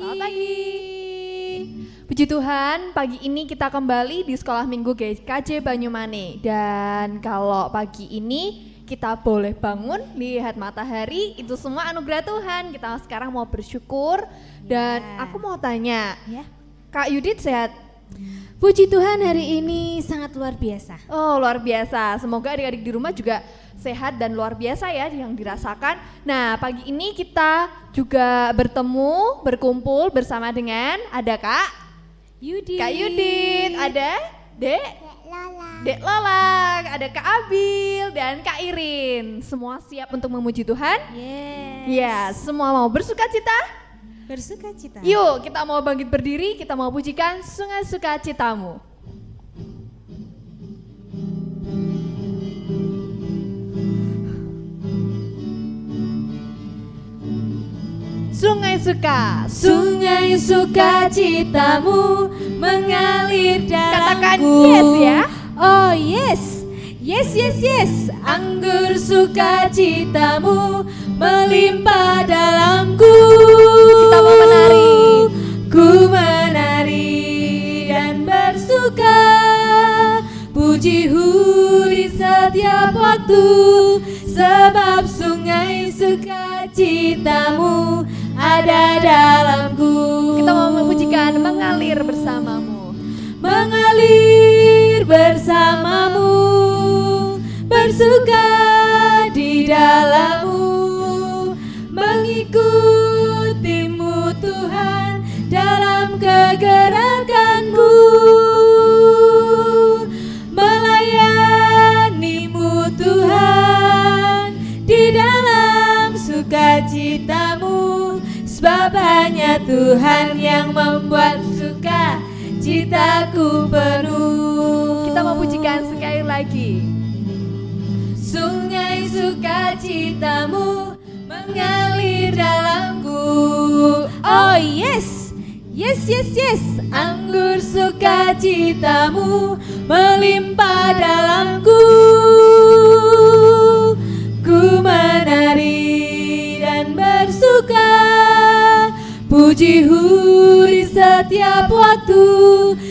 Selamat pagi. Puji Tuhan, pagi ini kita kembali di Sekolah Minggu GKJ Banyumane. Dan kalau pagi ini kita boleh bangun, lihat matahari, itu semua anugerah Tuhan. Kita sekarang mau bersyukur. Dan aku mau tanya, Kak Yudit sehat? Puji Tuhan, hari ini sangat luar biasa. Oh, luar biasa. Semoga adik-adik di rumah juga sehat dan luar biasa ya yang dirasakan. Nah, pagi ini kita juga berkumpul bersama dengan ada Kak Yudit, ada Dek Lola, ada Kak Abil dan Kak Irin. Semua siap untuk memuji Tuhan? Yes. Ya, semua mau bersukacita? Bersukacita. Yuk, kita mau bangkit berdiri, kita mau pujikan Sungai Sukacitamu. Sungai sukacitamu mengalir dalamku. Katakan yes ya. Oh yes. Yes. Anggur sukacitamu melimpah dalamku. Kita mau menari. Ku menari dan bersuka. Pujimu di setiap waktu. Sebab sungai sukacitamu ada dalamku. Kita mau memujikan mengalir bersamamu. Mengalir bersamamu, bersuka di dalammu, mengikutimu Tuhan dalam kegerakanmu, melayanimu Tuhan di dalam sukacitamu. Sebab hanya Tuhan yang membuat suka citaku penuh. Kita mau pujikan sekali lagi. Sungai sukacitamu mengalir dalamku. Oh yes. Anggur sukacitamu melimpah dalamku. Ku menari dan bersuka. Pujimu di setiap waktu,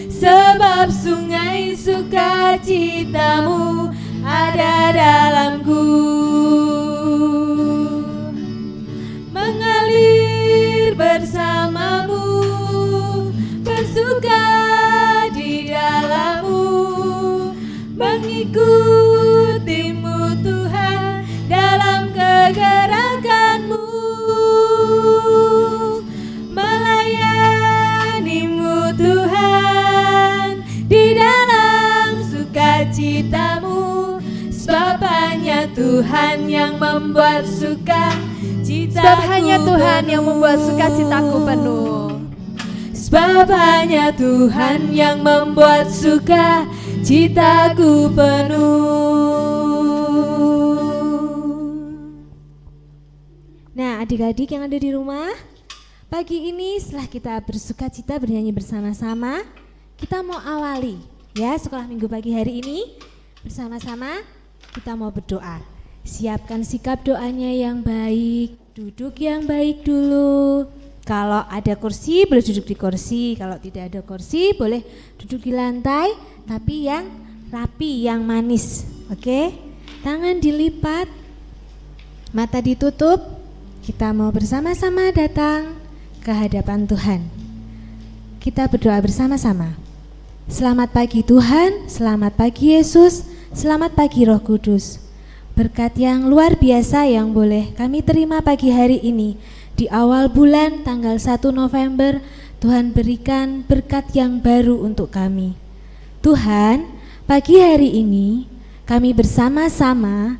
sebab sungai sukacitamu ada dalamku. Mengalir bersamamu, bersuka di dalammu, mengikutimu Tuhan dalam kegerakanmu, melayanimu Tuhan di dalam sukacitamu. Sebab hanya Tuhan yang membuat sukacitaku. Sebab hanya Tuhan yang membuat sukacitaku penuh. Sebab hanya Tuhan yang membuat sukacitaku penuh. Nah, adik-adik yang ada di rumah, pagi ini setelah kita bersukacita bernyanyi bersama-sama, kita mau awali ya sekolah minggu pagi hari ini bersama-sama. Kita mau berdoa. Siapkan sikap doanya yang baik, duduk yang baik dulu. Kalau ada kursi boleh duduk di kursi, kalau tidak ada kursi boleh duduk di lantai, tapi yang rapi, yang manis. Oke? Tangan dilipat, mata ditutup. Kita mau bersama-sama datang ke hadapan Tuhan. Kita berdoa bersama-sama. Selamat pagi Tuhan, selamat pagi Yesus, selamat pagi Roh Kudus. Berkat yang luar biasa yang boleh kami terima pagi hari ini. Di awal bulan tanggal 1 November, Tuhan berikan berkat yang baru untuk kami. Tuhan, pagi hari ini kami bersama-sama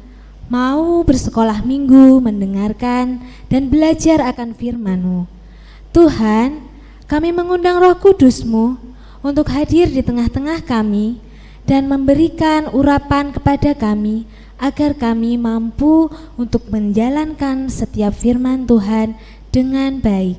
mau bersekolah minggu, mendengarkan dan belajar akan firman-Mu. Tuhan, kami mengundang Roh Kudus-Mu untuk hadir di tengah-tengah kami dan memberikan urapan kepada kami agar kami mampu untuk menjalankan setiap firman Tuhan dengan baik.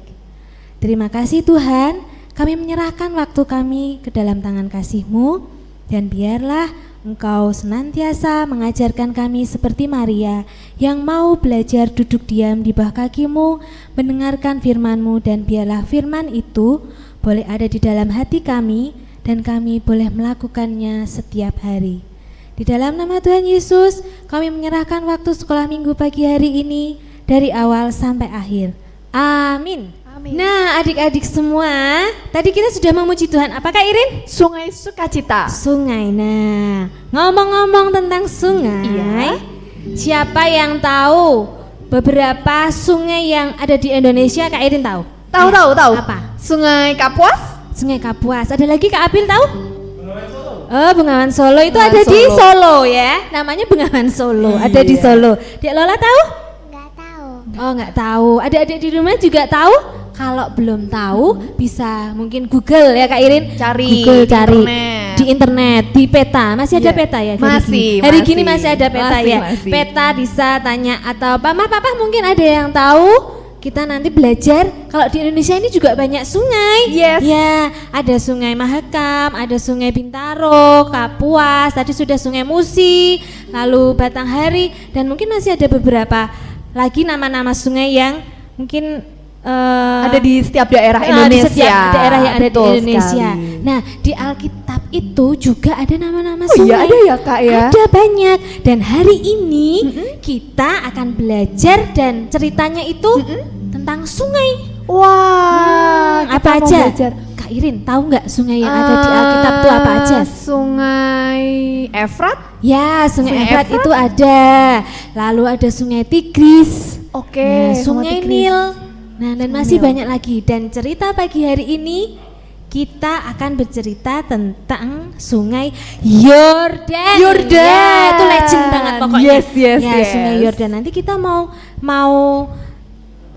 Terima kasih Tuhan, kami menyerahkan waktu kami ke dalam tangan kasih-Mu dan biarlah Engkau senantiasa mengajarkan kami seperti Maria yang mau belajar duduk diam di bawah kaki-Mu, mendengarkan firman-Mu, dan biarlah firman itu boleh ada di dalam hati kami dan kami boleh melakukannya setiap hari. Di dalam nama Tuhan Yesus, kami menyerahkan waktu sekolah minggu pagi hari ini dari awal sampai akhir. Amin. Amin. Nah, adik-adik semua, tadi kita sudah memuji Tuhan. Apakah Irin? Sungai Sukacita. Sungai. Nah, ngomong-ngomong tentang sungai, Iya. siapa yang tahu beberapa sungai yang ada di Indonesia? Kak Irin tahu? Tahu, Ya, tahu, tahu. Apa? Sungai Kapuas. Sungai Kapuas. Ada lagi Kak Abil tahu? Oh, Bengawan Solo itu Bengawan ada di Solo. Solo ya. Namanya Bengawan Solo, ada di Iya. Solo. Dek Lola tahu? Nggak tahu. Oh, nggak tahu. Adik-adik di rumah juga tahu? Kalau belum tahu bisa mungkin Google ya Kak Irin. Cari Google, di cari internet. di internet, di peta. Masih ada Iya. peta ya? Masih, Hari masih. gini masih ada peta Masih, ya. masih. Peta bisa tanya atau papa mungkin ada yang tahu. Kita nanti belajar kalau di Indonesia ini juga banyak sungai. Yes. Ya, ada Sungai Mahakam, ada Sungai Bintaro, Kapuas, tadi sudah Sungai Musi, lalu Batanghari, dan mungkin masih ada beberapa lagi nama-nama sungai yang mungkin Ada di setiap daerah di Indonesia. setiap daerah yang ada Betul di Indonesia. sekali. Nah, di Alkitab itu juga ada nama-nama Oh sungai. iya, ada ya, Kak, ya? Ada banyak. Dan hari ini kita akan belajar dan ceritanya itu tentang sungai. Wah, kita Apa mau aja? belajar. Kak Irin, tahu nggak sungai yang ada di Alkitab itu apa aja? Sungai Efrat. Ya, Sungai Sungai Efrat Efrat? itu ada. Lalu ada Sungai Tigris. Oke, Nah, Sungai Sungai Tigris. Nil. Nah, dan Sungai masih Nil. banyak lagi. Dan cerita pagi hari ini kita akan bercerita tentang Sungai Yordan. Yordan. Ya, itu legend banget pokoknya. Yes, yes, ya, yes. Sungai Yordan. Nanti kita mau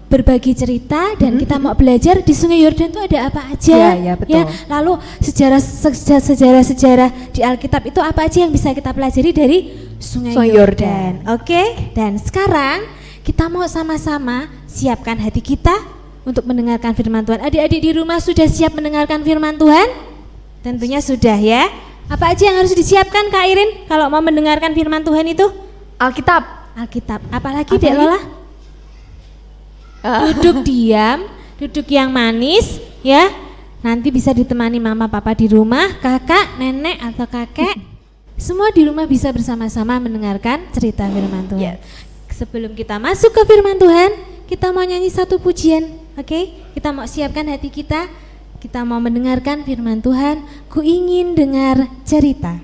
berbagi cerita dan kita mau belajar di Sungai Yordan itu ada apa aja. Ya, ya, betul. Lalu sejarah di Alkitab itu apa aja yang bisa kita pelajari dari Sungai Sungai Yordan. Oke, dan sekarang kita mau sama-sama siapkan hati kita untuk mendengarkan firman Tuhan. Adik-adik di rumah sudah siap mendengarkan firman Tuhan? Tentunya sudah ya. Apa aja yang harus disiapkan Kak Irin kalau mau mendengarkan firman Tuhan itu? Alkitab. Alkitab. Apalagi Apa Dek lagi? Lola? Duduk diam, duduk yang manis ya. Nanti bisa ditemani mama papa di rumah, kakak, nenek atau kakek. Semua di rumah bisa bersama-sama mendengarkan cerita firman Tuhan. Yes. Sebelum kita masuk ke firman Tuhan, kita mau nyanyi satu pujian, oke? Kita mau siapkan hati kita mau mendengarkan firman Tuhan. Ku ingin dengar cerita.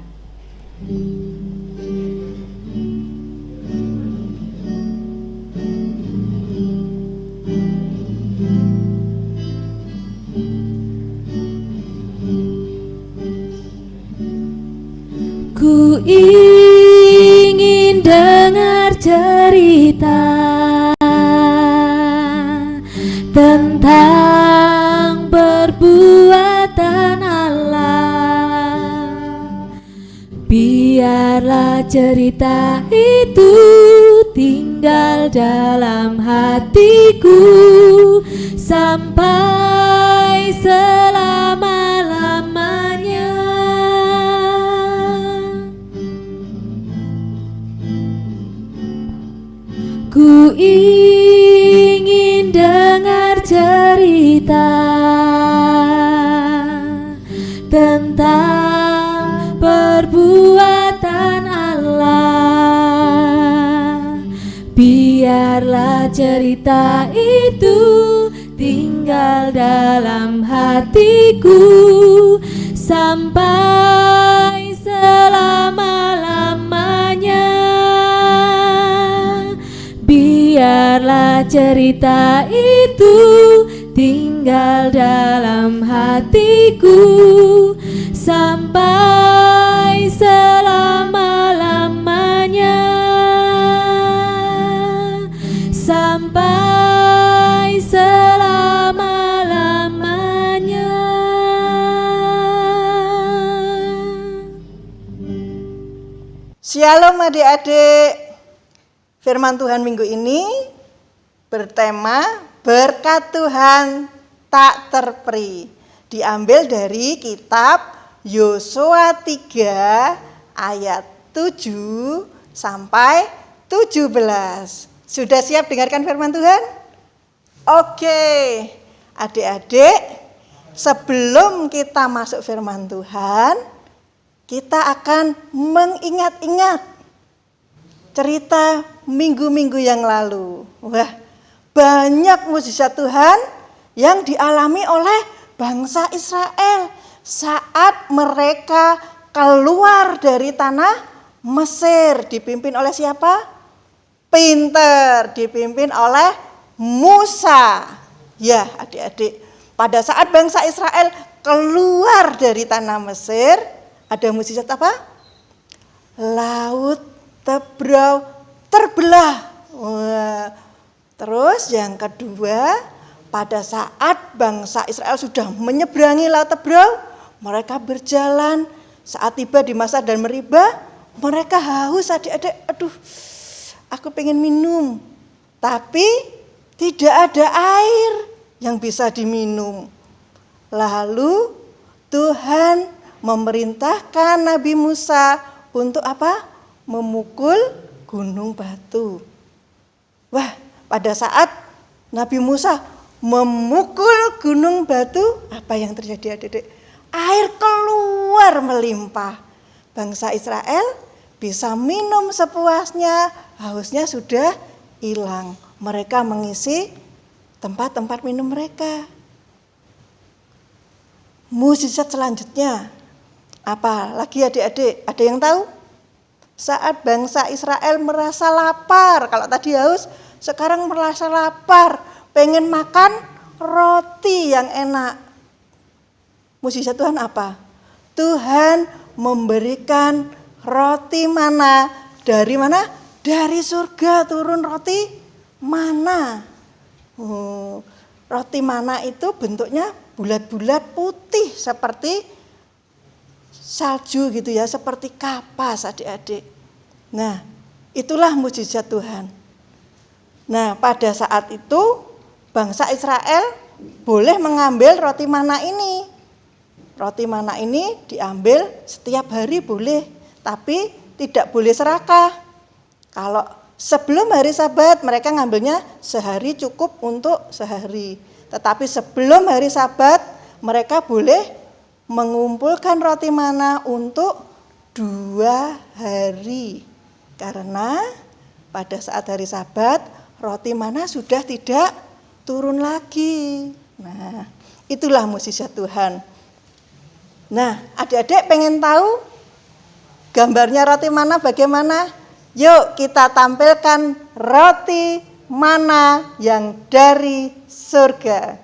Ku ingin dengar cerita tentang perbuatan Allah. Biarlah cerita itu tinggal dalam hatiku sampai selama-lamanya. Ku ingin dengar cerita tentang perbuatan Allah. Biarlah cerita itu tinggal dalam hatiku sampai selama-lamanya. Biarlah cerita itu tinggal dalam hatiku sampai selama-lamanya. Sampai selama-lamanya. Shalom adik-adik. Firman Tuhan minggu ini bertema berkat Tuhan tak terperi. Diambil dari kitab Yosua 3 ayat 7 sampai 17. Sudah siap dengarkan firman Tuhan? Oke, adik-adik, sebelum kita masuk firman Tuhan, kita akan mengingat-ingat cerita minggu-minggu yang lalu. Wah, banyak mukjizat Tuhan yang dialami oleh bangsa Israel saat mereka keluar dari tanah Mesir. Dipimpin oleh siapa? Pinter, dipimpin oleh Musa. Ya, adik-adik, pada saat bangsa Israel keluar dari tanah Mesir, ada mukjizat apa? Laut Tebrau terbelah. Wah. Terus yang kedua, pada saat bangsa Israel sudah menyeberangi Laut Tebrau, mereka berjalan. Saat tiba di Masa dan Meribah, mereka haus, adik-adik. Aduh, aku pengen minum. Tapi tidak ada air yang bisa diminum. Lalu Tuhan memerintahkan Nabi Musa untuk apa? Memukul gunung batu. Wah, pada saat Nabi Musa memukul gunung batu, apa yang terjadi, adik-adik? Air keluar melimpah. Bangsa Israel bisa minum sepuasnya, hausnya sudah hilang. Mereka mengisi tempat-tempat minum mereka. Mukjizat selanjutnya apa lagi, adik-adik? Ada yang tahu? Saat bangsa Israel merasa lapar, kalau tadi haus, sekarang merasa lapar, pengen makan roti yang enak. Mukjizat Tuhan apa? Tuhan memberikan roti mana. Dari mana? Dari surga turun roti mana. Roti mana itu bentuknya bulat-bulat putih seperti salju gitu ya, seperti kapas, adik-adik. Nah, itulah mukjizat Tuhan. Nah, pada saat itu bangsa Israel boleh mengambil roti mana ini. Roti mana ini diambil setiap hari boleh, tapi tidak boleh serakah. Kalau sebelum hari Sabat mereka ngambilnya sehari cukup untuk sehari. Tetapi sebelum hari Sabat mereka boleh mengumpulkan roti mana untuk 2 hari. Karena pada saat hari Sabat roti mana sudah tidak turun lagi. Nah, itulah mukjizat Tuhan. Nah, adik-adik pengen tahu gambarnya roti mana bagaimana? Yuk kita tampilkan roti mana yang dari surga.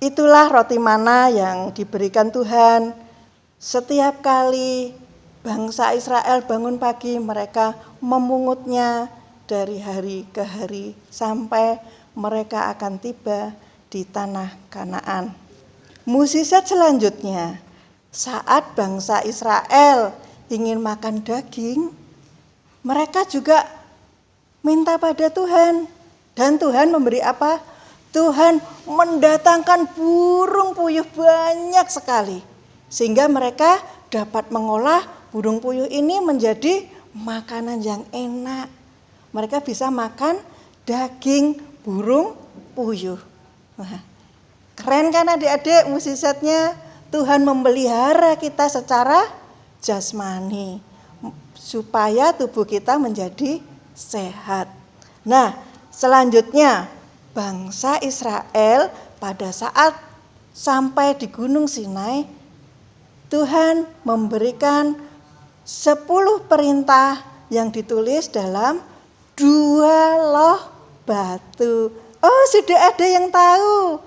Itulah roti mana yang diberikan Tuhan. Setiap kali bangsa Israel bangun pagi, mereka memungutnya dari hari ke hari sampai mereka akan tiba di tanah Kanaan. Mukjizat selanjutnya, saat bangsa Israel ingin makan daging, mereka juga minta pada Tuhan. Dan Tuhan memberi apa? Tuhan mendatangkan burung puyuh banyak sekali. Sehingga mereka dapat mengolah burung puyuh ini menjadi makanan yang enak. Mereka bisa makan daging burung puyuh. Wah, keren kan adik-adik mukjizatnya? Tuhan memelihara kita secara jasmani supaya tubuh kita menjadi sehat. Nah, selanjutnya bangsa Israel pada saat sampai di Gunung Sinai, Tuhan memberikan 10 perintah yang ditulis dalam 2 loh batu. Oh, sudah ada yang tahu.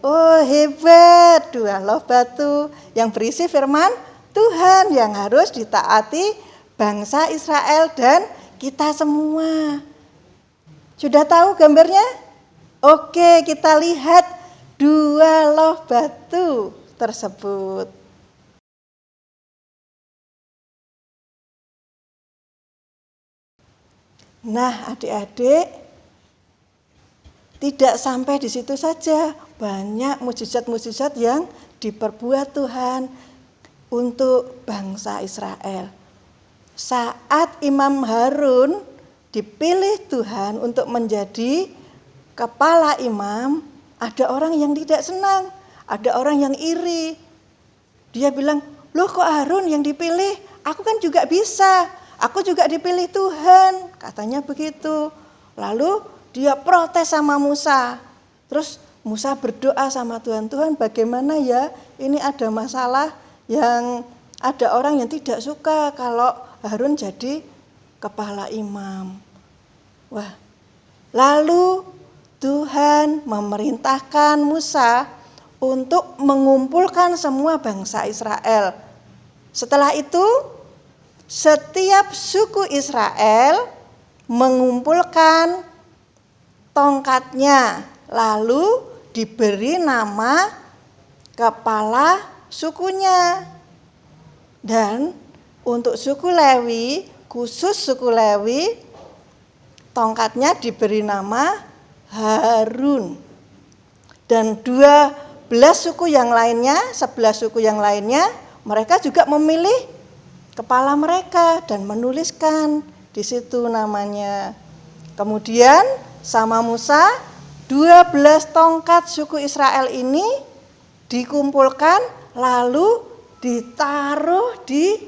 Oh, hebat. 2 loh batu yang berisi firman Tuhan yang harus ditaati bangsa Israel dan kita semua. Sudah tahu gambarnya? Oke, kita lihat 2 loh batu tersebut. Nah, adik-adik, tidak sampai di situ saja, banyak mujizat-mujizat yang diperbuat Tuhan untuk bangsa Israel. Saat Imam Harun dipilih Tuhan untuk menjadi kepala imam, ada orang yang tidak senang, ada orang yang iri. Dia bilang, loh kok Harun yang dipilih? Aku kan juga bisa, aku juga dipilih Tuhan, katanya begitu. Lalu dia protes sama Musa. Terus Musa berdoa sama Tuhan, Tuhan bagaimana ya, ini ada masalah yang ada orang yang tidak suka kalau Harun jadi kepala imam. Wah, lalu Tuhan memerintahkan Musa untuk mengumpulkan semua bangsa Israel. Setelah itu, setiap suku Israel mengumpulkan tongkatnya, lalu diberi nama kepala sukunya. Dan untuk suku Lewi, khusus suku Lewi, tongkatnya diberi nama Harun. Dan 11 suku yang lainnya, 11 suku yang lainnya, mereka juga memilih kepala mereka dan menuliskan di situ namanya. Kemudian sama Musa, 12 tongkat suku Israel ini dikumpulkan lalu ditaruh di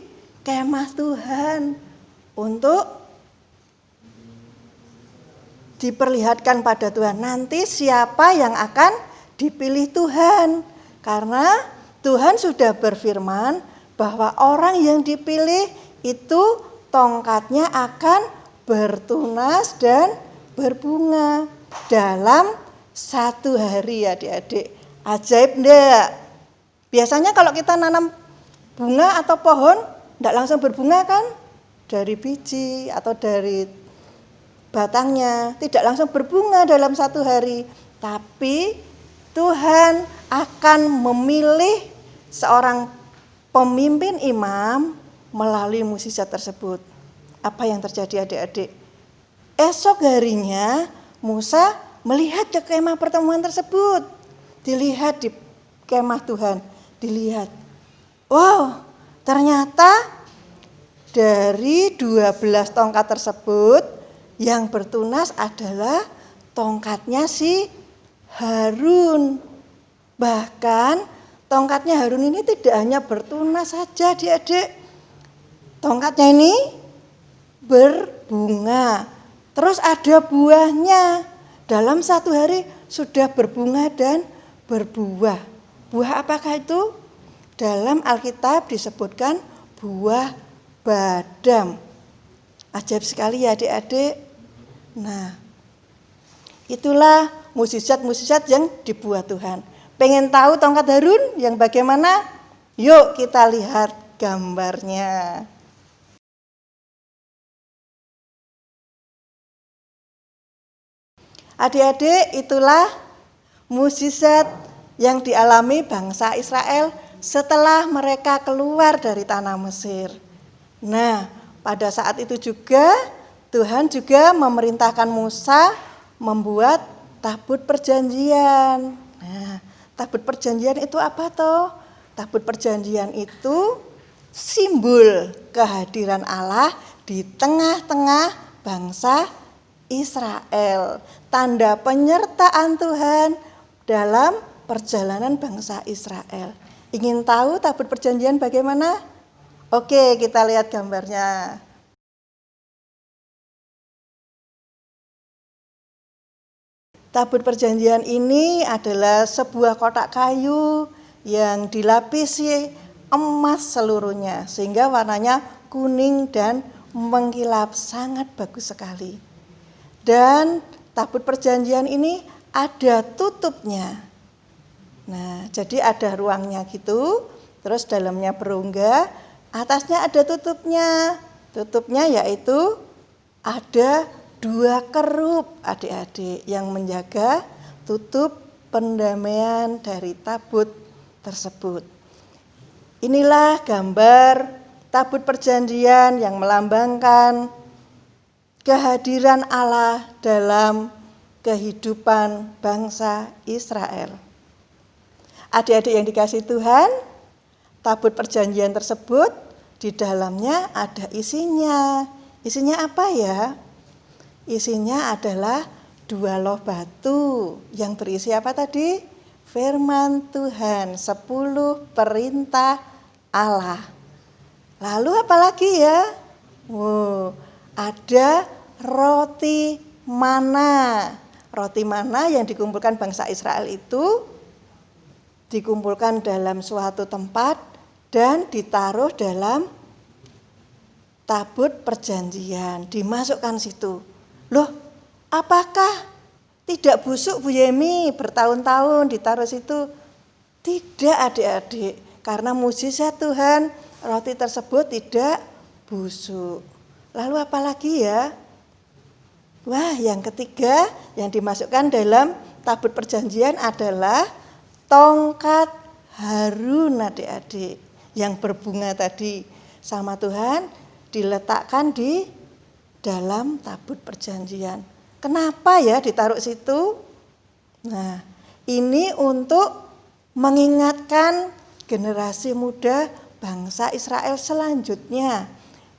kemah Tuhan untuk diperlihatkan pada Tuhan. Nanti siapa yang akan dipilih Tuhan? Karena Tuhan sudah berfirman bahwa orang yang dipilih itu tongkatnya akan bertunas dan berbunga dalam 1 hari, adik-adik. Ajaib enggak? Biasanya kalau kita nanam bunga atau pohon, enggak langsung berbunga kan? Dari biji atau dari batangnya, tidak langsung berbunga dalam 1 hari. Tapi Tuhan akan memilih seorang pemimpin imam melalui mukjizat tersebut. Apa yang terjadi, adik-adik? Esok harinya Musa melihat ke kemah pertemuan tersebut. Dilihat di kemah Tuhan, dilihat. Wow, ternyata dari 12 tongkat tersebut yang bertunas adalah tongkatnya si Harun. Bahkan tongkatnya Harun ini tidak hanya bertunas saja, adik-adik. Tongkatnya ini berbunga. Terus ada buahnya. Dalam 1 hari sudah berbunga dan berbuah. Buah apakah itu? Dalam Alkitab disebutkan buah badam. Ajaib sekali ya adik-adik. Nah, itulah mukjizat-mukjizat yang dibuat Tuhan. Pengen tahu tongkat Harun yang bagaimana? Yuk kita lihat gambarnya. Adik-adik, itulah mukjizat yang dialami bangsa Israel setelah mereka keluar dari tanah Mesir. Nah, pada saat itu juga Tuhan juga memerintahkan Musa membuat tabut perjanjian. Nah, tabut perjanjian itu apa toh? Tabut perjanjian itu simbol kehadiran Allah di tengah-tengah bangsa Israel. Tanda penyertaan Tuhan dalam perjalanan bangsa Israel. Ingin tahu tabut perjanjian bagaimana? Oke, kita lihat gambarnya. Tabut perjanjian ini adalah sebuah kotak kayu yang dilapisi emas seluruhnya sehingga warnanya kuning dan mengkilap, sangat bagus sekali. Dan tabut perjanjian ini ada tutupnya. Nah, jadi ada ruangnya gitu, terus dalamnya berongga, atasnya ada tutupnya. Tutupnya yaitu ada 2 kerup, adik-adik, yang menjaga tutup pendamaian dari tabut tersebut. Inilah gambar tabut perjanjian yang melambangkan kehadiran Allah dalam kehidupan bangsa Israel. Adik-adik yang dikasihi Tuhan, tabut perjanjian tersebut di dalamnya ada isinya. Isinya apa ya? Isinya adalah 2 loh batu yang berisi apa tadi? Firman Tuhan, 10 perintah Allah. Lalu apa lagi ya? Ada roti mana. Roti mana yang dikumpulkan bangsa Israel itu dikumpulkan dalam suatu tempat dan ditaruh dalam tabut perjanjian, dimasukkan situ. Loh, apakah tidak busuk Bu Yemi bertahun-tahun ditaruh situ? Tidak adik-adik, karena mukjizat Tuhan roti tersebut tidak busuk. Lalu apa lagi ya? Wah, yang ketiga yang dimasukkan dalam tabut perjanjian adalah tongkat Harun adik-adik yang berbunga tadi sama Tuhan diletakkan di dalam tabut perjanjian. Kenapa ya ditaruh situ? Nah, ini untuk mengingatkan generasi muda bangsa Israel selanjutnya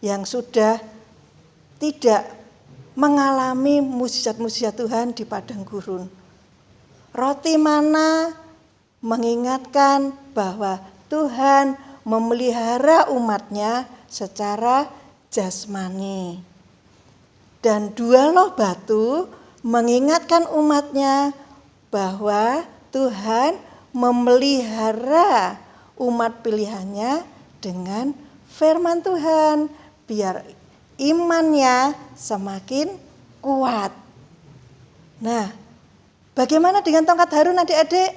yang sudah tidak mengalami mukjizat-mukjizat Tuhan di padang gurun. Roti mana mengingatkan bahwa Tuhan memelihara umatnya secara jasmani. Dan 2 loh batu mengingatkan umatnya bahwa Tuhan memelihara umat pilihannya dengan firman Tuhan biar imannya semakin kuat. Nah, bagaimana dengan tongkat Harun adik-adik?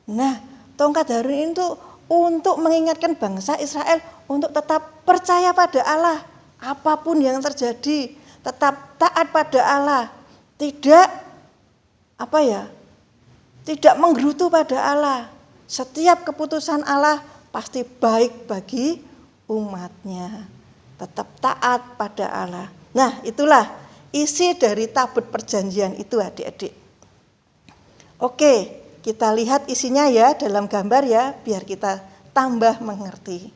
Nah, tongkat Harun itu untuk mengingatkan bangsa Israel untuk tetap percaya pada Allah. Apapun yang terjadi, tetap taat pada Allah. Tidak tidak menggerutu pada Allah. Setiap keputusan Allah pasti baik bagi umatnya. Tetap taat pada Allah. Nah, itulah isi dari tabut perjanjian itu adik-adik. Oke. Kita lihat isinya ya dalam gambar ya, biar kita tambah mengerti.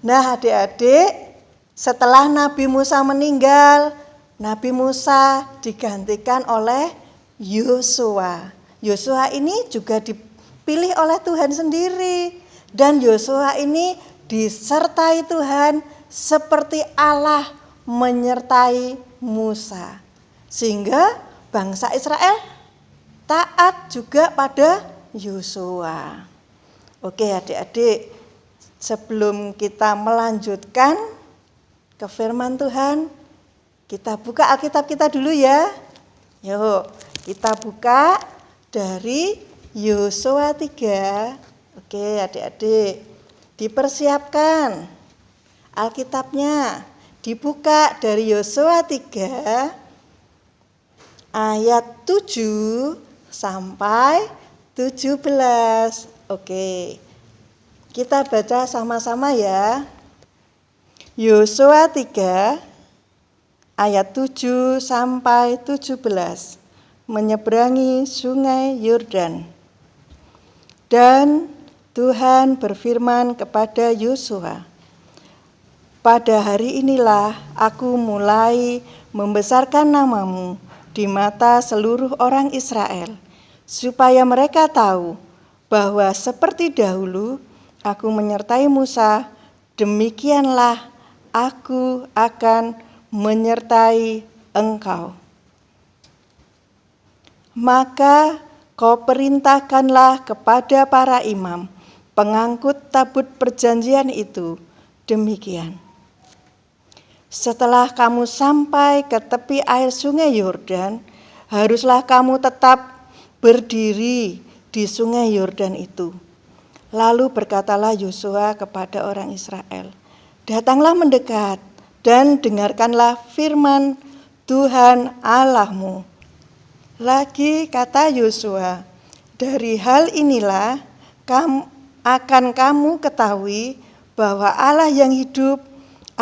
Nah adik-adik, setelah Nabi Musa meninggal, Nabi Musa digantikan oleh Yosua. Yosua ini juga dipilih oleh Tuhan sendiri. Dan Yosua ini disertai Tuhan seperti Allah menyertai Musa, sehingga bangsa Israel taat juga pada Yosua. Oke adik-adik, sebelum kita melanjutkan ke firman Tuhan, kita buka Alkitab kita dulu ya. Yuk, kita buka dari Yosua 3. Oke adik-adik, dipersiapkan Alkitabnya. Dibuka dari Yosua 3 ayat 7 sampai 17. Oke. Kita baca sama-sama ya. Yosua 3 ayat 7 sampai 17. Menyeberangi sungai Yordan. Dan Tuhan berfirman kepada Yosua, pada hari inilah aku mulai membesarkan namamu di mata seluruh orang Israel, supaya mereka tahu bahwa seperti dahulu aku menyertai Musa, demikianlah aku akan menyertai engkau. Maka kau perintahkanlah kepada para imam, pengangkut tabut perjanjian itu, demikian. Setelah kamu sampai ke tepi air sungai Yordan, haruslah kamu tetap berdiri di sungai Yordan itu. Lalu berkatalah Yosua kepada orang Israel, datanglah mendekat dan dengarkanlah firman Tuhan Allahmu. Lagi kata Yosua, dari hal inilah akan kamu ketahui bahwa Allah yang hidup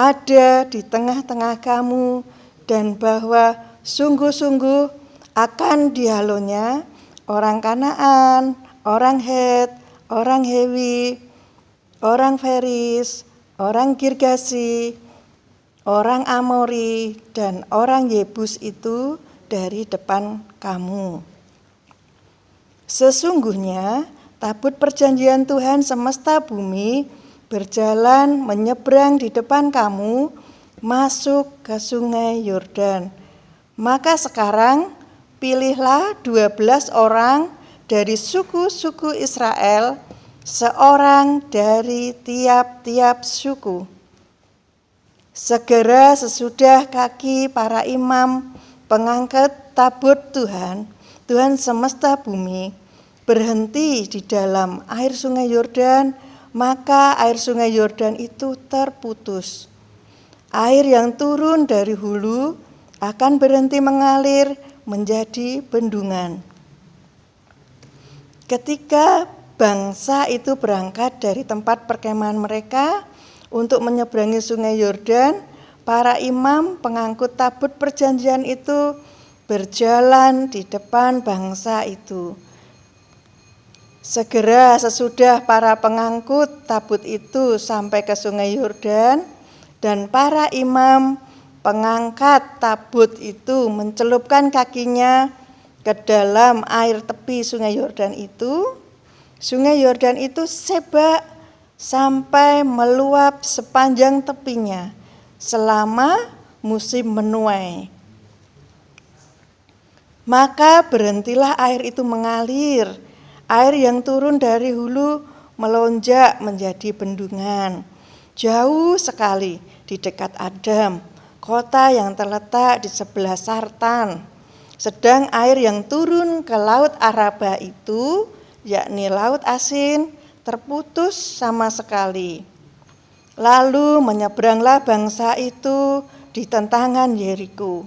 ada di tengah-tengah kamu, dan bahwa sungguh-sungguh akan dihalunya orang Kanaan, orang Het, orang Hewi, orang Feris, orang Girgasi, orang Amori, dan orang Yebus itu dari depan kamu. Sesungguhnya tabut perjanjian Tuhan semesta bumi berjalan menyeberang di depan kamu masuk ke sungai Yordan. Maka sekarang pilihlah 12 orang dari suku-suku Israel, seorang dari tiap-tiap suku. Segera sesudah kaki para imam pengangkat tabut Tuhan, Tuhan semesta bumi, berhenti di dalam air sungai Yordan, maka air sungai Yordan itu terputus. Air yang turun dari hulu akan berhenti mengalir menjadi bendungan. Ketika bangsa itu berangkat dari tempat perkemahan mereka untuk menyeberangi sungai Yordan, para imam pengangkut tabut perjanjian itu berjalan di depan bangsa itu. Segera sesudah para pengangkut tabut itu sampai ke sungai Yordan, dan para imam pengangkat tabut itu mencelupkan kakinya ke dalam air tepi sungai Yordan itu, sungai Yordan itu sebak sampai meluap sepanjang tepinya selama musim menuai. Maka berhentilah air itu mengalir. Air yang turun dari hulu melonjak menjadi bendungan. Jauh sekali di dekat Adam, kota yang terletak di sebelah Sartan. Sedang air yang turun ke laut Araba itu, yakni laut asin, terputus sama sekali. Lalu menyeberanglah bangsa itu di tentangan Yeriko.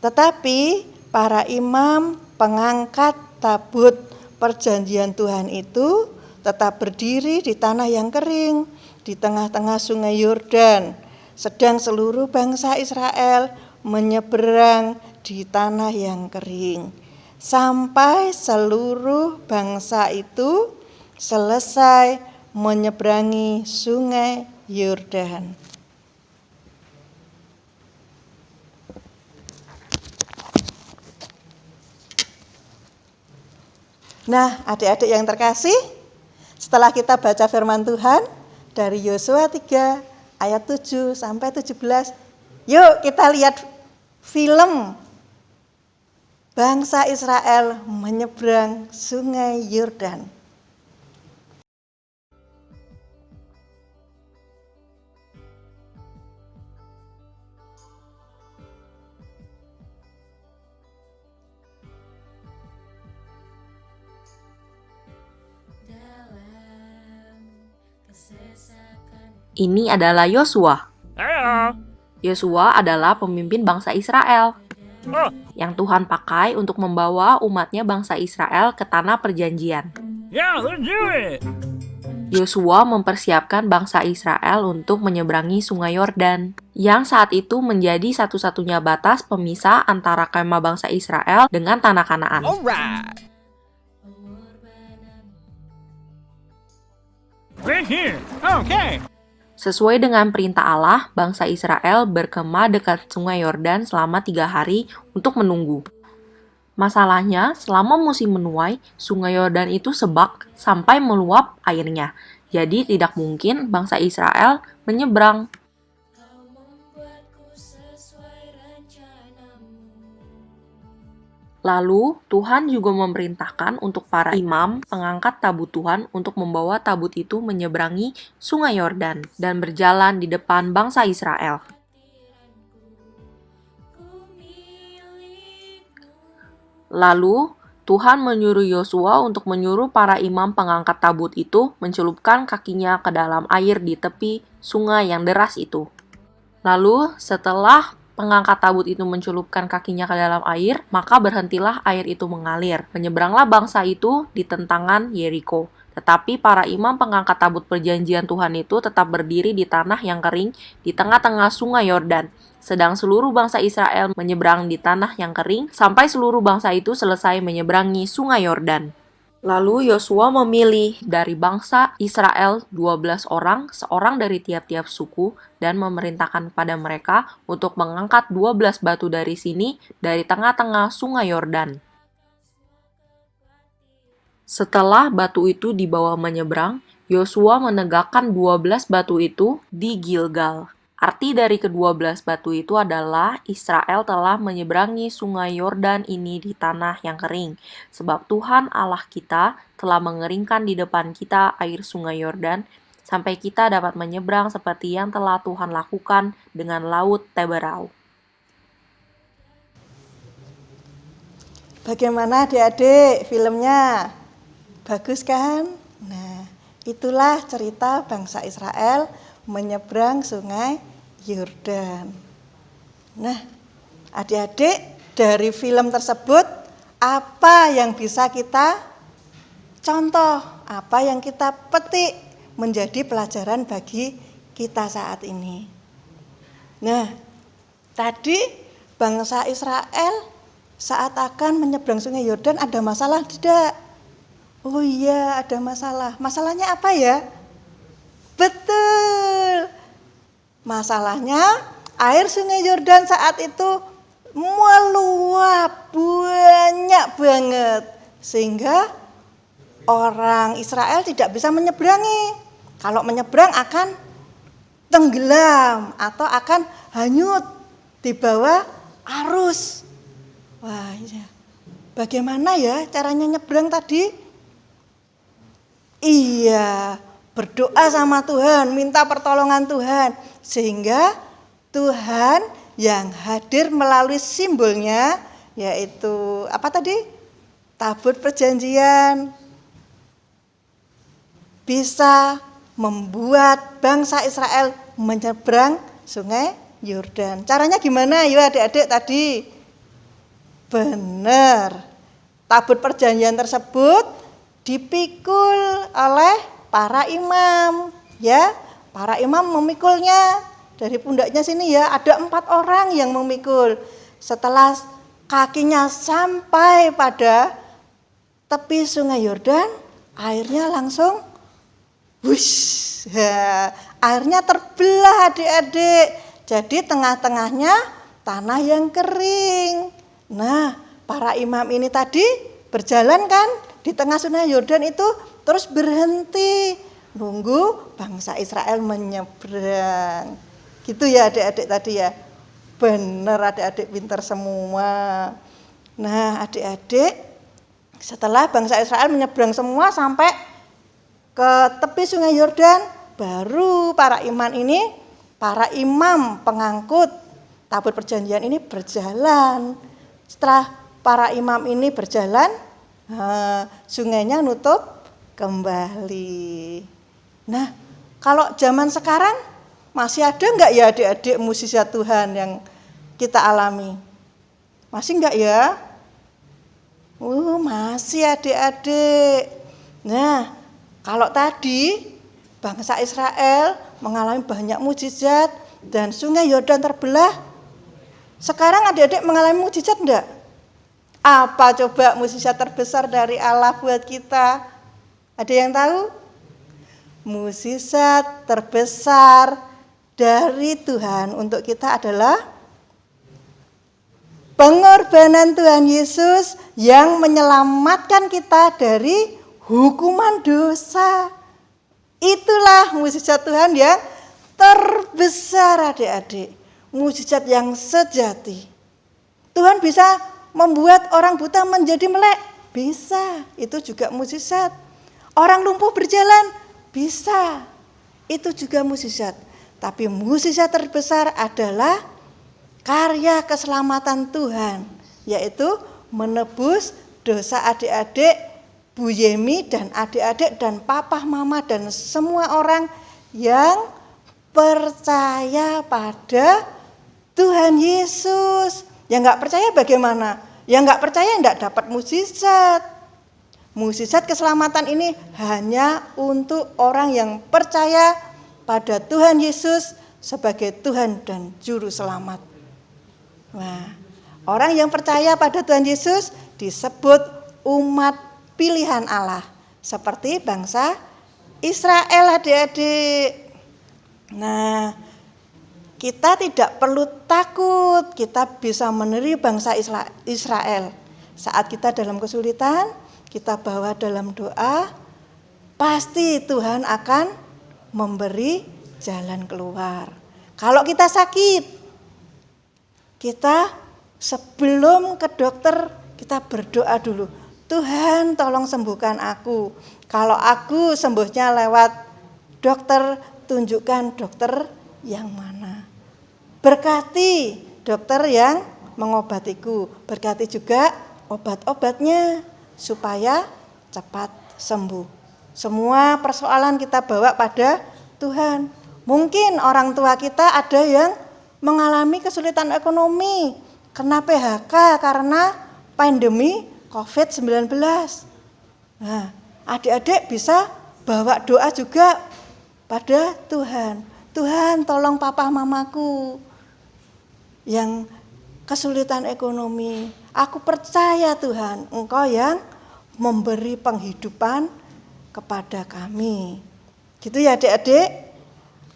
Tetapi para imam pengangkat tabut perjanjian Tuhan itu tetap berdiri di tanah yang kering, di tengah-tengah sungai Yordan, sedang seluruh bangsa Israel menyeberang di tanah yang kering, sampai seluruh bangsa itu selesai menyeberangi sungai Yordan. Nah, adik-adik yang terkasih, setelah kita baca firman Tuhan dari Yosua 3 ayat 7 sampai 17, yuk kita lihat film bangsa Israel menyeberang sungai Yordan. Ini adalah Yosua. Yosua adalah pemimpin bangsa Israel yang Tuhan pakai untuk membawa umatnya bangsa Israel ke tanah perjanjian. Yosua mempersiapkan bangsa Israel untuk menyeberangi sungai Yordan, yang saat itu menjadi satu-satunya batas pemisah antara kemah bangsa Israel dengan tanah Kanaan. Sesuai dengan perintah Allah, bangsa Israel berkemah dekat sungai Yordan selama 3 hari untuk menunggu. Masalahnya, selama musim menuai, sungai Yordan itu sebak sampai meluap airnya. Jadi tidak mungkin bangsa Israel menyeberang. Lalu, Tuhan juga memerintahkan untuk para imam pengangkat tabut Tuhan untuk membawa tabut itu menyeberangi sungai Yordan dan berjalan di depan bangsa Israel. Lalu, Tuhan menyuruh Yosua untuk menyuruh para imam pengangkat tabut itu mencelupkan kakinya ke dalam air di tepi sungai yang deras itu. Lalu, setelah pengangkat tabut itu mencelupkan kakinya ke dalam air, maka berhentilah air itu mengalir. Menyeberanglah bangsa itu di tentangan Yeriko. Tetapi para imam pengangkat tabut perjanjian Tuhan itu tetap berdiri di tanah yang kering di tengah-tengah sungai Yordan. Sedang seluruh bangsa Israel menyeberang di tanah yang kering sampai seluruh bangsa itu selesai menyeberangi sungai Yordan. Lalu Yosua memilih dari bangsa Israel 12 orang, seorang dari tiap-tiap suku, dan memerintahkan pada mereka untuk mengangkat 12 batu dari sini, dari tengah-tengah sungai Yordan. Setelah batu itu dibawa menyeberang, Yosua menegakkan 12 batu itu di Gilgal. Arti dari ke-12 batu itu adalah Israel telah menyeberangi sungai Yordan ini di tanah yang kering. Sebab Tuhan Allah kita telah mengeringkan di depan kita air sungai Yordan, sampai kita dapat menyeberang seperti yang telah Tuhan lakukan dengan laut Teberau. Bagaimana adik-adik filmnya? Bagus kan? Nah, itulah cerita bangsa Israel menyeberang sungai Yordan. Nah, adik-adik, dari film tersebut apa yang bisa kita contoh, apa yang kita petik menjadi pelajaran bagi kita saat ini? Nah, tadi bangsa Israel saat akan menyeberang sungai Yordan ada masalah tidak? Oh iya, ada masalah. Masalahnya apa ya? Betul. Masalahnya air sungai Yordan saat itu meluap banyak banget sehingga orang Israel tidak bisa menyeberangi. Kalau menyeberang akan tenggelam atau akan hanyut di bawah arus. Wah, iya. Bagaimana ya caranya nyebrang tadi? Iya, berdoa sama Tuhan, minta pertolongan Tuhan, sehingga Tuhan yang hadir melalui simbolnya, yaitu apa tadi? Tabut perjanjian, bisa membuat bangsa Israel menyeberang sungai Yordan. Caranya gimana? Yuk adik-adik tadi. Benar. Tabut perjanjian tersebut dipikul oleh para imam, ya. Para imam memikulnya dari pundaknya sini ya, ada 4 orang yang memikul. Setelah kakinya sampai pada tepi sungai Yordan, airnya langsung wush, ya, airnya terbelah adik-adik. Jadi tengah-tengahnya tanah yang kering. Nah, para imam ini tadi berjalan kan di tengah sungai Yordan itu, terus berhenti nunggu bangsa Israel menyeberang. Gitu ya adik-adik tadi ya. Benar, adik-adik pintar semua. Nah, adik-adik, setelah bangsa Israel menyeberang semua sampai ke tepi sungai Yordan, baru para imam pengangkut tabut perjanjian ini berjalan. Setelah para imam ini berjalan, sungainya nutup kembali. Nah, kalau zaman sekarang masih ada enggak ya adik-adik mukjizat Tuhan yang kita alami? Masih enggak ya? Masih adik-adik. Nah, kalau tadi bangsa Israel mengalami banyak mukjizat dan sungai Yordan terbelah, sekarang adik-adik mengalami mukjizat enggak? Apa coba mukjizat terbesar dari Allah buat kita? Ada yang tahu? Mukjizat terbesar dari Tuhan untuk kita adalah pengorbanan Tuhan Yesus yang menyelamatkan kita dari hukuman dosa. Itulah mukjizat Tuhan yang terbesar adik-adik. Mukjizat yang sejati. Tuhan bisa membuat orang buta menjadi melek, bisa. Itu juga mukjizat. Orang lumpuh berjalan, bisa. Itu juga mukjizat. Tapi mukjizat terbesar adalah karya keselamatan Tuhan, yaitu menebus dosa adik-adik Bu Yemi dan adik-adik dan papa mama dan semua orang yang percaya pada Tuhan Yesus. Yang nggak percaya bagaimana? Yang nggak percaya nggak dapat mukjizat. Mukjizat keselamatan ini hanya untuk orang yang percaya pada Tuhan Yesus sebagai Tuhan dan Juru Selamat. Nah, orang yang percaya pada Tuhan Yesus disebut umat pilihan Allah, seperti bangsa Israel, adik-adik. Nah, kita tidak perlu takut, kita bisa meniru bangsa Israel. Saat kita dalam kesulitan, kita bawa dalam doa, pasti Tuhan akan memberi jalan keluar. Kalau kita sakit, kita sebelum ke dokter, kita berdoa dulu. Tuhan, tolong sembuhkan aku. Kalau aku sembuhnya lewat dokter, tunjukkan dokter yang mana. Berkati dokter yang mengobatiku. Berkati juga obat-obatnya supaya cepat sembuh. Semua persoalan kita bawa pada Tuhan. Mungkin orang tua kita ada yang mengalami kesulitan ekonomi, kena PHK karena pandemi COVID-19. Nah, adik-adik bisa bawa doa juga pada Tuhan. Tuhan, tolong papa mamaku yang kesulitan ekonomi. Aku percaya Tuhan, Engkau yang memberi penghidupan kepada kami. Gitu ya adik-adik?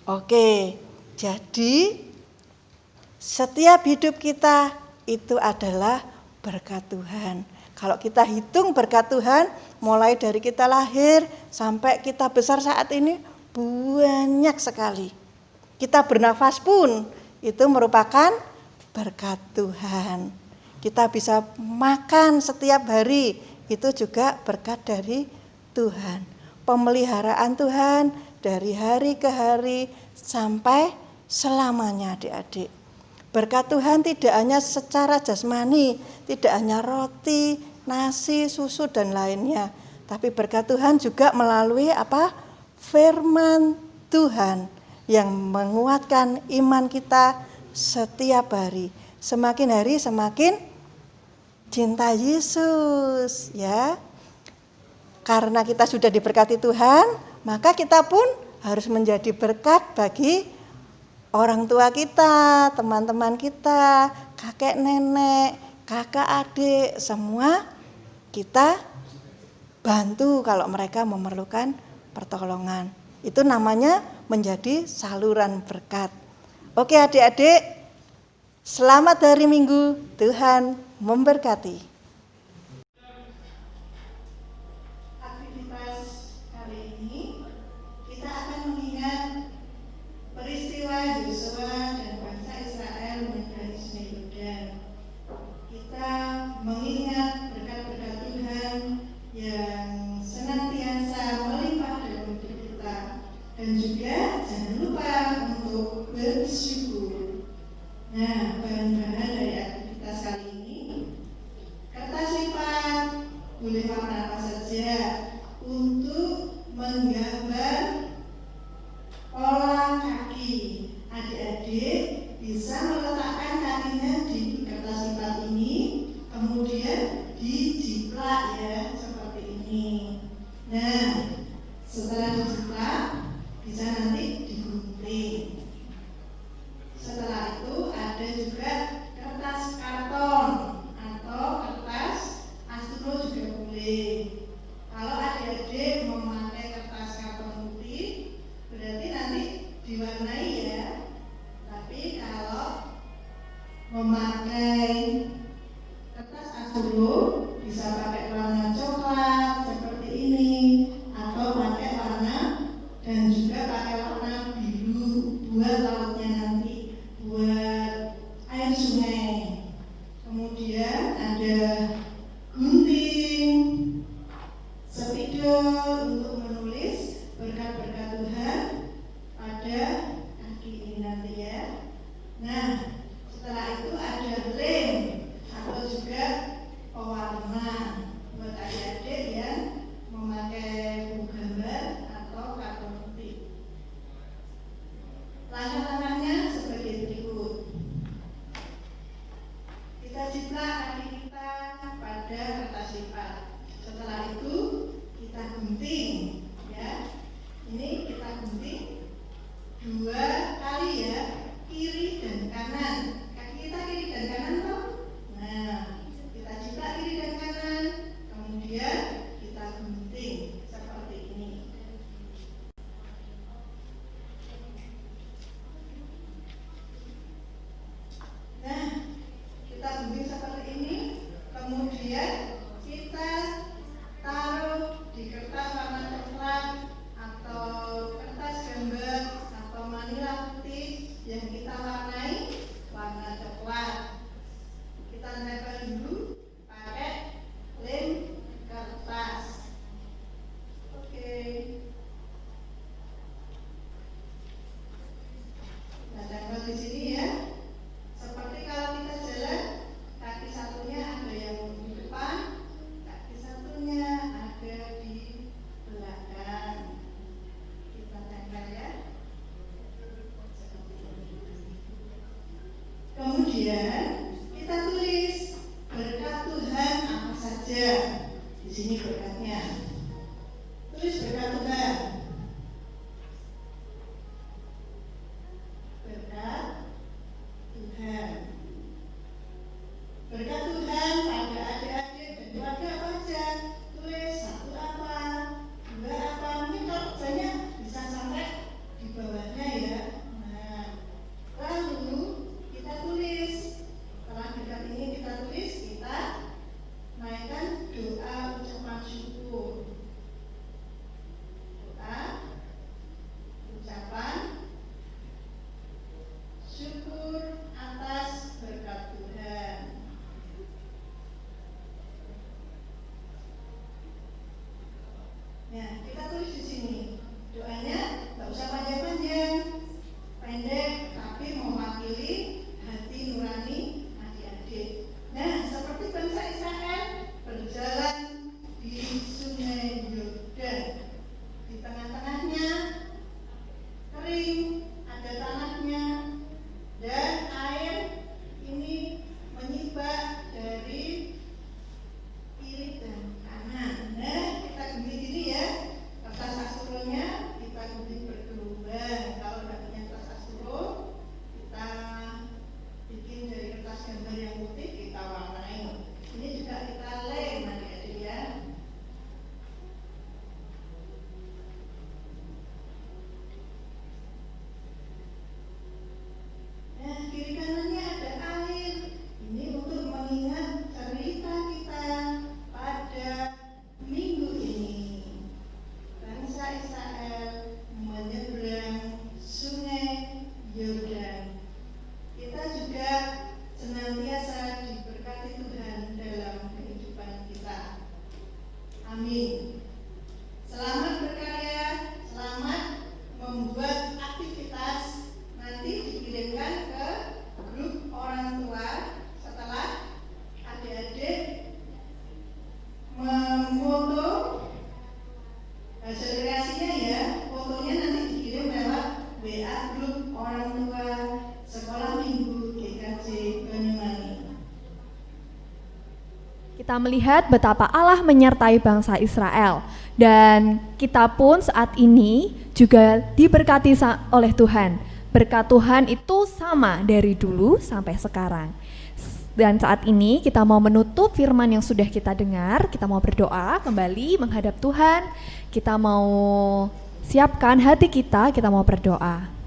Oke, jadi setiap hidup kita itu adalah berkat Tuhan. Kalau kita hitung berkat Tuhan, mulai dari kita lahir sampai kita besar saat ini, banyak sekali. Kita bernafas pun itu merupakan berkat Tuhan. Kita bisa makan setiap hari, itu juga berkat dari Tuhan. Pemeliharaan Tuhan dari hari ke hari sampai selamanya adik-adik. Berkat Tuhan tidak hanya secara jasmani, tidak hanya roti, nasi, susu dan lainnya. Tapi berkat Tuhan juga melalui apa? Firman Tuhan yang menguatkan iman kita setiap hari. Semakin hari semakin cinta Yesus, ya. Karena kita sudah diberkati Tuhan, maka kita pun harus menjadi berkat bagi orang tua kita, teman-teman kita, kakek nenek, kakak adik, semua kita bantu kalau mereka memerlukan pertolongan. Itu namanya menjadi saluran berkat. Oke adik-adik, selamat hari Minggu, Tuhan memberkati. Aktivitas kali ini kita akan mengingat peristiwa Yosua dan bangsa Israel menyeberangi Sungai Yordan. Kita mengingat berkat-berkat Tuhan yang senantiasa melimpah dalam hidup kita, dan juga jangan lupa untuk bersyukur. Nah, bahan-bahan dari aktivitas kali ini, kertas lipat boleh warna apa saja untuk menggambar pola kaki. Adik-adik bisa meletakkan kakinya di kertas lipat ini, kemudian dijiplak ya, seperti ini. Nah, setelah dijiplak bisa nanti digunting. Setelah itu ada juga kertas karton atau kertas astro juga boleh. Kalau adik-adik memakai kertas karton putih, berarti nanti diwarnai ya. Tapi kalau memakai kertas astro bisa pakai warna coklat seperti ini, atau pakai warna dan juga pakai warna biru buat lautnya nanti, buat air sungai. Kemudian ada gunting, spidol untuk menulis berkat-berkat Tuhan pada kaki ini nanti ya. Nah, setelah itu ada lem atau juga pewarna buat adik-adik yang memakai buku gambar atau karton putih. Langkah-langkahnya sebagai berikut. Kita jiplak kaki kita pada kertas lipat. Setelah itu kita gunting ya. Ini kita gunting 2 kali ya, kiri dan kanan. Kaki kita kiri dan kanan toh. Nah, kita jiplak kiri dan kanan, kemudian kita gunting seperti ini. Nah, kita gunting seperti ini, kemudian kita taruh di kertas warna coklat atau kertas gambar atau manila putih yang kita warnai warna coklat. Kita tempel dulu pakai lem kertas. Oke. Nah, tempel di sini ya. Seperti kalau kita jalan, kaki satunya ada yang di depan, kaki satunya ada di belakang. Kita tempel ya. Kemudian kita tulis berkat Tuhan apa saja. Di sini berkatnya. Tulis berkat Tuhan. Berkat Tuhan. Berkat Tuhan pada adik-adik dan keluarga apa aja. Tulis 1 apa, 2 apa. Mungkin kalau banyak bisa sampai di bawahnya ya. Nah, lalu kita tulis. Setelah berkat ini kita tulis, kita naikkan doa ucapan syukur. Doa ucapan syukur atas berkat Tuhan. Nah, kita tulis di sini. Doanya nggak usah panjang-panjang, pendek, tapi mewakili hati nurani adik-adik. Nah, seperti bangsa Israel berjalan di Sungai Yordan. Di tengah-tengahnya kering, ada tanahnya, dan air ini menyibak dari kiri dan kanan. Nah, kita gunting gini ya, kertas astronya kita gunting bergelombang. Kalau tidak punya kertas astro, kita bikin dari kertas gambar yang putih, kita warnai. Ini juga kita lem adik-adik ya. Nah, kiri kanannya ada air. Ini untuk mengingat cerita kita pada minggu ini. Bangsa Israel menyeberang Sungai Yordan. Kita juga senantiasa diberkati Tuhan dalam kehidupan kita. Amin. Selamat berkarya, selamat membuat aktivitas. Nanti dikirimkan ke grup orang tua setelah adik-adik memfoto hasil kreasinya ya. Fotonya nanti dikirim lewat WA grup orang tua Sekolah Minggu GKJ Banyuwangi. Kita melihat betapa Allah menyertai bangsa Israel dan kita pun saat ini juga diberkati oleh Tuhan. Berkat Tuhan itu sama dari dulu sampai sekarang. Dan saat ini kita mau menutup firman yang sudah kita dengar, kita mau berdoa kembali menghadap Tuhan. Kita mau siapkan hati kita mau berdoa.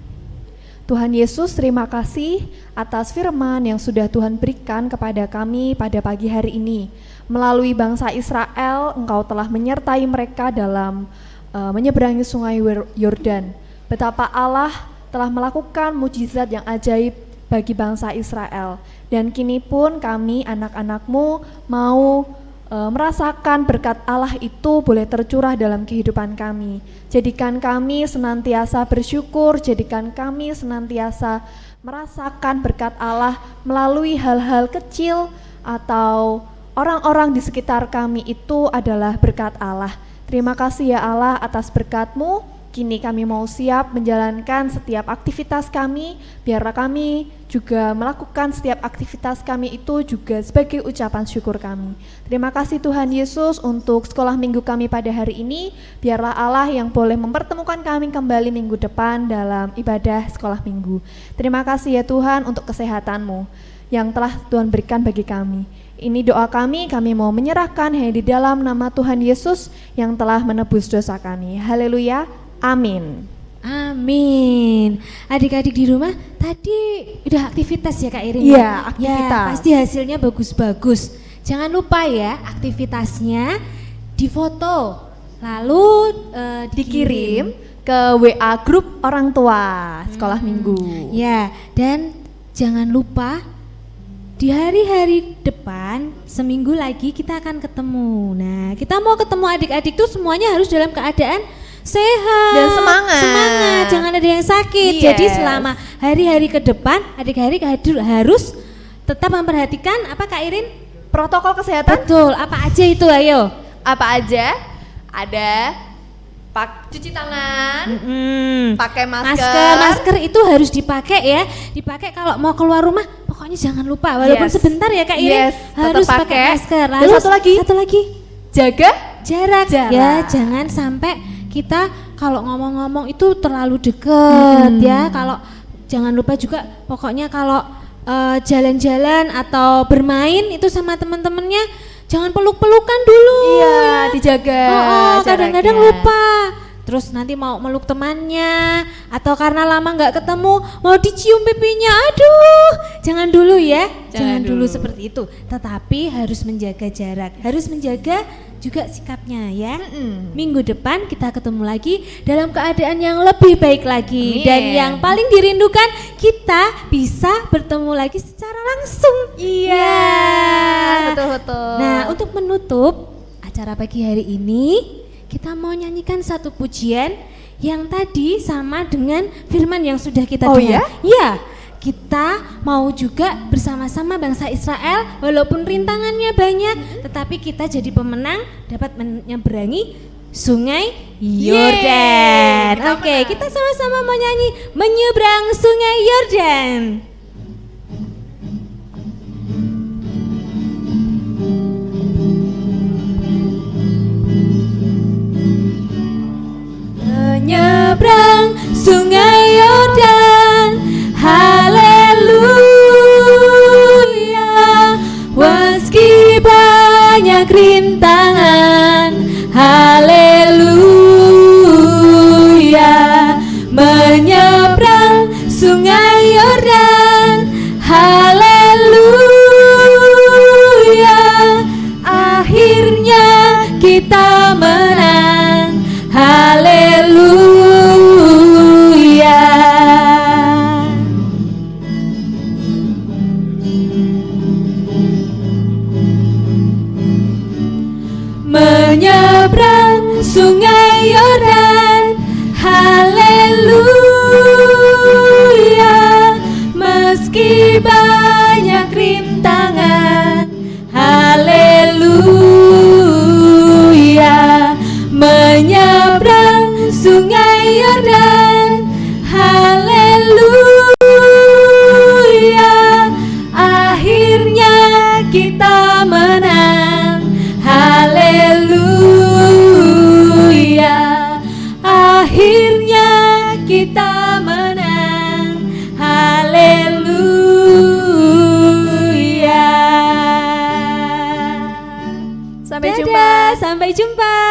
Tuhan Yesus, terima kasih atas firman yang sudah Tuhan berikan kepada kami pada pagi hari ini. Melalui bangsa Israel, Engkau telah menyertai mereka dalam menyeberangi sungai Yordan. Betapa Allah telah melakukan mujizat yang ajaib bagi bangsa Israel. Dan kini pun kami anak-anak-Mu mau merasakan berkat Allah itu boleh tercurah dalam kehidupan kami. Jadikan kami senantiasa bersyukur, jadikan kami senantiasa merasakan berkat Allah melalui hal-hal kecil atau orang-orang di sekitar kami itu adalah berkat Allah. Terima kasih ya Allah atas berkat-Mu. Kini kami mau siap menjalankan setiap aktivitas kami, biarlah kami juga melakukan setiap aktivitas kami itu juga sebagai ucapan syukur kami. Terima kasih Tuhan Yesus untuk sekolah minggu kami pada hari ini. Biarlah Allah yang boleh mempertemukan kami kembali minggu depan dalam ibadah sekolah minggu. Terima kasih ya Tuhan untuk kesehatan-Mu yang telah Tuhan berikan bagi kami. Ini doa kami mau menyerahkan hanya di dalam nama Tuhan Yesus yang telah menebus dosa kami. Haleluya, amin. Amin. Adik-adik di rumah tadi udah aktivitas ya Kak Irin? Iya, aktivitas. Ya, pasti hasilnya bagus-bagus. Jangan lupa ya aktivitasnya difoto, lalu Dikirim ke WA grup orang tua sekolah minggu. Ya, dan jangan lupa di hari-hari depan, seminggu lagi kita akan ketemu. Nah, kita mau ketemu adik-adik tuh semuanya harus dalam keadaan sehat Dan semangat. Jangan ada yang sakit. Yes. Jadi selama hari-hari ke depan, adik-adik harus tetap memperhatikan apa Kak Irin? Protokol kesehatan Betul, apa aja itu ayo? apa aja? Ada cuci tangan, pakai masker. Masker itu harus dipakai ya. Dipakai kalau mau keluar rumah, pokoknya jangan lupa walaupun Yes. sebentar ya Kak Irin. Yes, harus tetap pakai pakai. masker. Dan Lalu satu lagi. Jaga jarak. Jarak. Ya, jangan sampai kita kalau ngomong-ngomong itu terlalu deket ya. Kalau jangan lupa juga pokoknya kalau jalan-jalan atau bermain itu sama teman-temannya jangan peluk-pelukan dulu. Iya, dijaga kadang-kadang jaraknya. lupa. Terus nanti mau meluk temannya atau karena lama nggak ketemu mau dicium pipinya, aduh jangan dulu ya, jangan dulu seperti itu. Tetapi harus menjaga jarak, harus menjaga juga sikapnya ya. Minggu depan kita ketemu lagi dalam keadaan yang lebih baik lagi. Amin. Dan yang paling dirindukan kita bisa bertemu lagi secara langsung. Iya, betul-betul. Nah, untuk menutup acara pagi hari ini, kita mau nyanyikan satu pujian yang tadi sama dengan firman yang sudah kita Oh dengar. ya? Ya, kita mau juga bersama-sama bangsa Israel, walaupun rintangannya banyak, tetapi kita jadi pemenang dapat menyeberangi Sungai Yordan. Kita Oke, menang. kita sama-sama mau nyanyi menyeberang Sungai Yordan. Menyeberang Sungai Yordan, haleluya. Meski banyak rintangan, haleluya. Menyeberang Sungai Yordan, haleluya. Akhirnya kita menang, haleluya. Menyeberang Sungai Yordan, haleluya. Meski banyak rintangan, haleluya. Menyeberang Sungai Yordan, haleluya. Akhirnya kita menang, haleluya. Akhirnya kita menang, haleluya. Sampai Dadah, jumpa. sampai jumpa.